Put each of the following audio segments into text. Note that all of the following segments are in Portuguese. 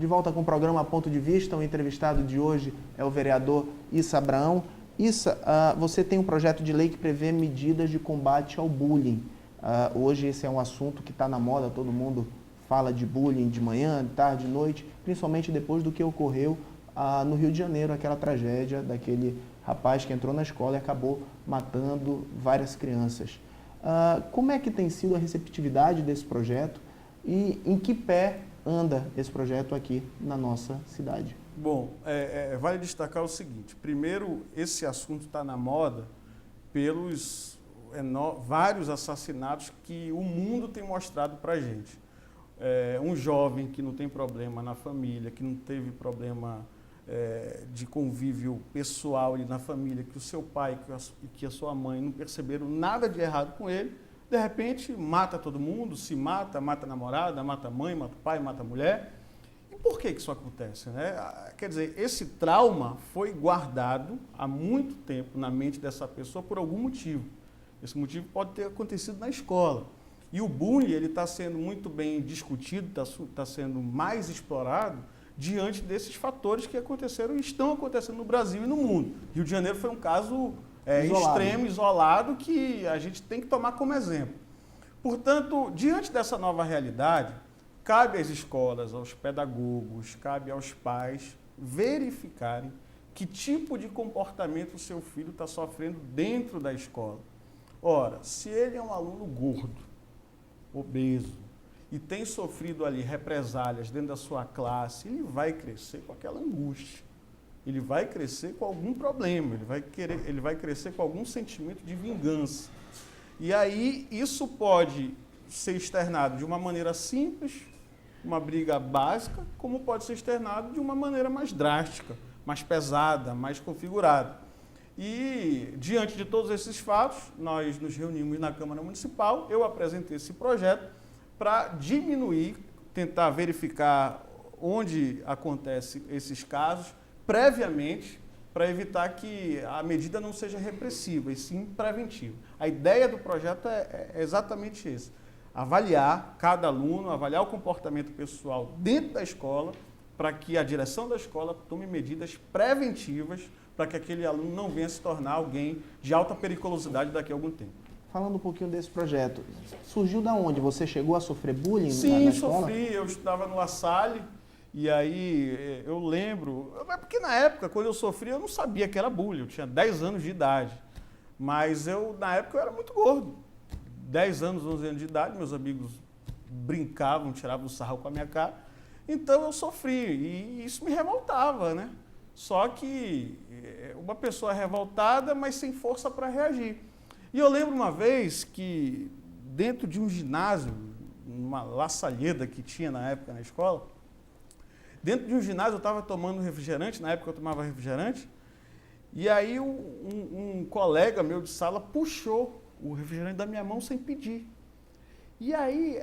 De volta com o programa Ponto de Vista, o entrevistado de hoje é o vereador Issa Abraão. Issa, você tem um projeto de lei que prevê medidas de combate ao bullying. Hoje esse é um assunto que está na moda, todo mundo fala de bullying de manhã, de tarde, de noite, principalmente depois do que ocorreu no Rio de Janeiro, aquela tragédia daquele rapaz que entrou na escola e acabou matando várias crianças. Como é que tem sido a receptividade desse projeto e em que pé anda esse projeto aqui na nossa cidade? Bom, vale destacar o seguinte: primeiro, esse assunto está na moda pelos vários assassinatos que o mundo tem mostrado para a gente. Um jovem que não tem problema na família, que não teve problema de convívio pessoal ali na família, que o seu pai e que a sua mãe não perceberam nada de errado com ele, de repente mata todo mundo, se mata, mata a namorada, mata a mãe, mata o pai, mata a mulher. E por que isso acontece, né? Quer dizer, esse trauma foi guardado há muito tempo na mente dessa pessoa por algum motivo. Esse motivo pode ter acontecido na escola. E o bullying está sendo muito bem discutido, está sendo mais explorado diante desses fatores que aconteceram e estão acontecendo no Brasil e no mundo. Rio de Janeiro foi um caso extremo, isolado, que a gente tem que tomar como exemplo. Portanto, diante dessa nova realidade, cabe às escolas, aos pedagogos, cabe aos pais verificarem que tipo de comportamento o seu filho está sofrendo dentro da escola. Ora, se ele é um aluno gordo, obeso, e tem sofrido ali represálias dentro da sua classe, ele vai crescer com aquela angústia, ele vai crescer com algum problema, ele vai crescer com algum sentimento de vingança. E aí isso pode ser externado de uma maneira simples, uma briga básica, como pode ser externado de uma maneira mais drástica, mais pesada, mais configurada. E, diante de todos esses fatos, nós nos reunimos na Câmara Municipal, eu apresentei esse projeto para diminuir, tentar verificar onde acontecem esses casos previamente, para evitar que a medida não seja repressiva, e sim preventiva. A ideia do projeto é exatamente esse: avaliar cada aluno, avaliar o comportamento pessoal dentro da escola, para que a direção da escola tome medidas preventivas para que aquele aluno não venha se tornar alguém de alta periculosidade daqui a algum tempo. Falando um pouquinho desse projeto, surgiu da onde? Você chegou a sofrer bullying Sim, na escola? Sim, sofri. Eu estudava no La Salle e aí eu lembro... Porque na época, quando eu sofri, eu não sabia que era bullying. Eu tinha 10 anos de idade. Mas na época eu era muito gordo. 10 anos, 11 anos de idade, meus amigos brincavam, tiravam sarro com a minha cara. Então eu sofri e isso me revoltava, né? Só que uma pessoa revoltada, mas sem força para reagir. E eu lembro uma vez que dentro de um ginásio, uma laçalheda que tinha na época na escola, dentro de um ginásio eu estava tomando refrigerante, na época eu tomava refrigerante, e aí um colega meu de sala puxou o refrigerante da minha mão sem pedir. E aí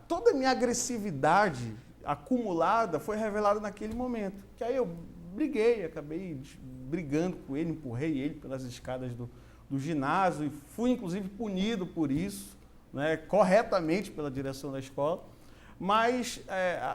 toda a minha agressividade acumulada foi revelada naquele momento. Que aí eu briguei, acabei brigando com ele, empurrei ele pelas escadas do ginásio e fui inclusive punido por isso, né, corretamente pela direção da escola. Mas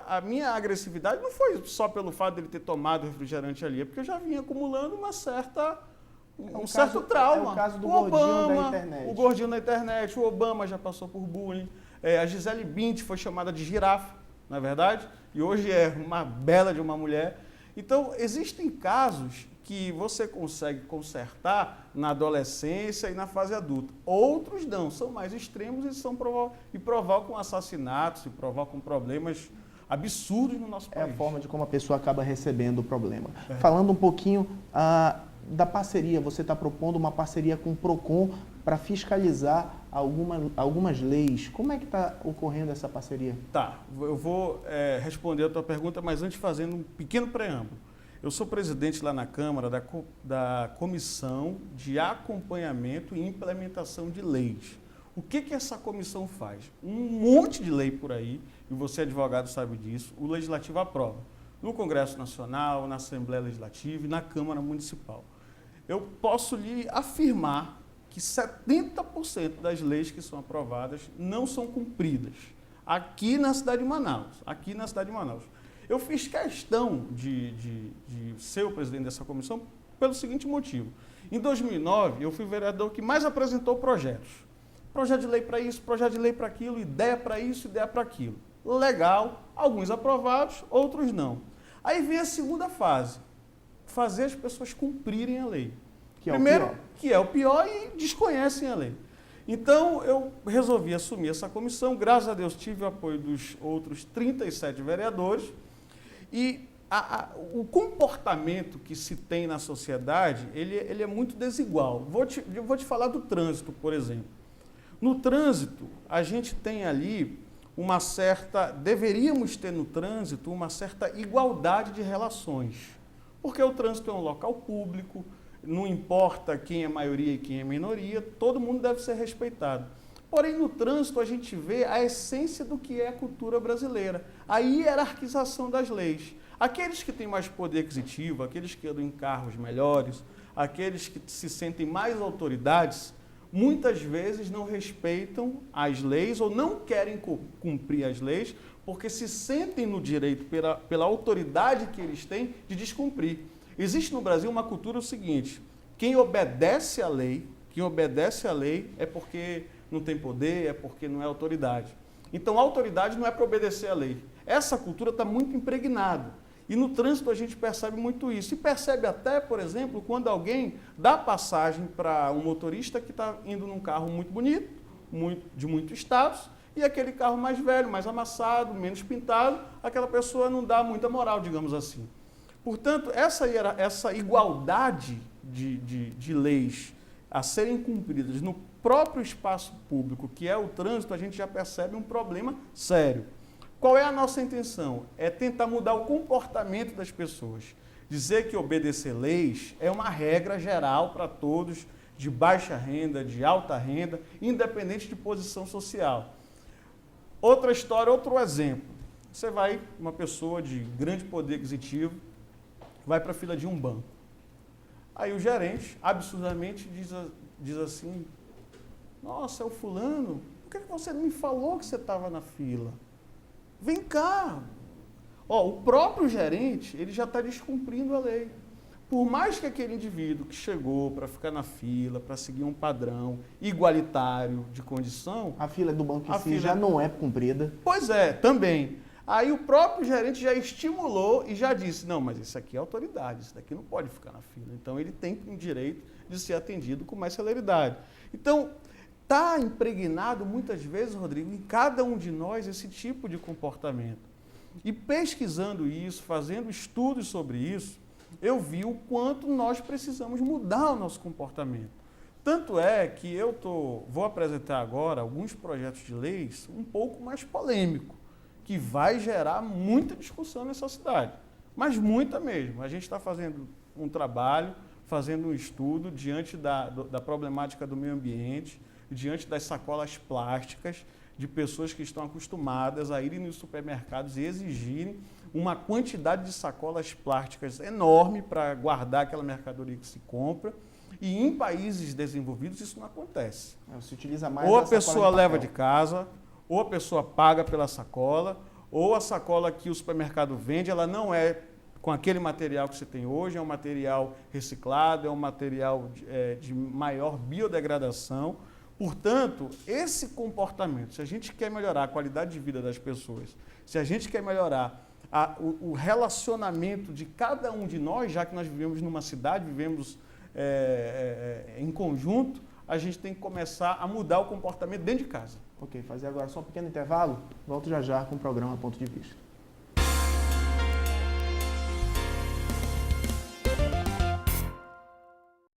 a minha agressividade não foi só pelo fato de ele ter tomado refrigerante ali, é porque eu já vinha acumulando um certo trauma. É o caso do gordinho da internet. O gordinho da internet, o Obama já passou por bullying, a Gisele Bündchen foi chamada de girafa, não é verdade? E hoje é uma bela de uma mulher. Então, existem casos que você consegue consertar na adolescência e na fase adulta. Outros não, são mais extremos e provocam assassinatos, e provocam problemas absurdos no nosso país. É a forma de como a pessoa acaba recebendo o problema. Falando um pouquinho da parceria, você está propondo uma parceria com o PROCON para fiscalizar algumas leis. Como é que está ocorrendo essa parceria? Tá, eu vou responder a tua pergunta, mas antes fazendo um pequeno preâmbulo. Eu sou presidente lá na Câmara da Comissão de Acompanhamento e Implementação de Leis. O que essa comissão faz? Um monte de lei por aí, e você advogado sabe disso, o Legislativo aprova. No Congresso Nacional, na Assembleia Legislativa e na Câmara Municipal. Eu posso lhe afirmar que 70% das leis que são aprovadas não são cumpridas. aqui na cidade de Manaus. Eu fiz questão de ser o presidente dessa comissão pelo seguinte motivo. Em 2009, eu fui o vereador que mais apresentou projetos. Projeto de lei para isso, projeto de lei para aquilo, ideia para isso, ideia para aquilo. Legal, alguns aprovados, outros não. Aí vem a segunda fase, fazer as pessoas cumprirem a lei. Que é o pior e desconhecem a lei. Então, eu resolvi assumir essa comissão, graças a Deus tive o apoio dos outros 37 vereadores, e o comportamento que se tem na sociedade, ele é muito desigual. Eu vou te falar do trânsito, por exemplo. No trânsito, a gente tem ali deveríamos ter no trânsito uma certa igualdade de relações, porque o trânsito é um local público, não importa quem é maioria e quem é minoria, todo mundo deve ser respeitado. Porém, no trânsito, a gente vê a essência do que é a cultura brasileira, a hierarquização das leis. Aqueles que têm mais poder aquisitivo, aqueles que andam em carros melhores, aqueles que se sentem mais autoridades, muitas vezes não respeitam as leis ou não querem cumprir as leis porque se sentem no direito, pela autoridade que eles têm, de descumprir. Existe no Brasil uma cultura o seguinte: quem obedece à lei é porque não tem poder, é porque não é autoridade. Então, a autoridade não é para obedecer à lei. Essa cultura está muito impregnada. E no trânsito a gente percebe muito isso. E percebe até, por exemplo, quando alguém dá passagem para um motorista que está indo num carro muito bonito, de muito status, e aquele carro mais velho, mais amassado, menos pintado, aquela pessoa não dá muita moral, digamos assim. Portanto, essa igualdade de leis a serem cumpridas no próprio espaço público, que é o trânsito, a gente já percebe um problema sério. Qual é a nossa intenção? É tentar mudar o comportamento das pessoas. Dizer que obedecer leis é uma regra geral para todos, de baixa renda, de alta renda, independente de posição social. Outra história, outro exemplo. Você vai, uma pessoa de grande poder aquisitivo, vai para a fila de um banco. Aí o gerente, absurdamente, diz assim: nossa, é o fulano, por que você não me falou que você estava na fila? Vem cá. O próprio gerente, ele já está descumprindo a lei. Por mais que aquele indivíduo que chegou para ficar na fila, para seguir um padrão igualitário de condição... A fila do banco em si já não é cumprida. Pois é, também. Aí o próprio gerente já estimulou e já disse: não, mas isso aqui é autoridade, isso daqui não pode ficar na fila. Então ele tem o direito de ser atendido com mais celeridade. Então, está impregnado muitas vezes, Rodrigo, em cada um de nós esse tipo de comportamento. E pesquisando isso, fazendo estudos sobre isso, eu vi o quanto nós precisamos mudar o nosso comportamento. Tanto é que vou apresentar agora alguns projetos de leis um pouco mais polêmicos, que vai gerar muita discussão nessa cidade, mas muita mesmo. A gente está fazendo um trabalho, fazendo um estudo diante da problemática do meio ambiente, diante das sacolas plásticas, de pessoas que estão acostumadas a irem nos supermercados e exigirem uma quantidade de sacolas plásticas enorme para guardar aquela mercadoria que se compra. E em países desenvolvidos isso não acontece. Se utiliza mais ou a pessoa leva de casa, ou a pessoa paga pela sacola, ou a sacola que o supermercado vende, ela não é com aquele material que você tem hoje, é um material reciclado, é um material de maior biodegradação. Portanto, esse comportamento, se a gente quer melhorar a qualidade de vida das pessoas, se a gente quer melhorar o relacionamento de cada um de nós, já que nós vivemos numa cidade, vivemos em conjunto, a gente tem que começar a mudar o comportamento dentro de casa. Ok, fazer agora só um pequeno intervalo, volto já com o programa Ponto de Vista.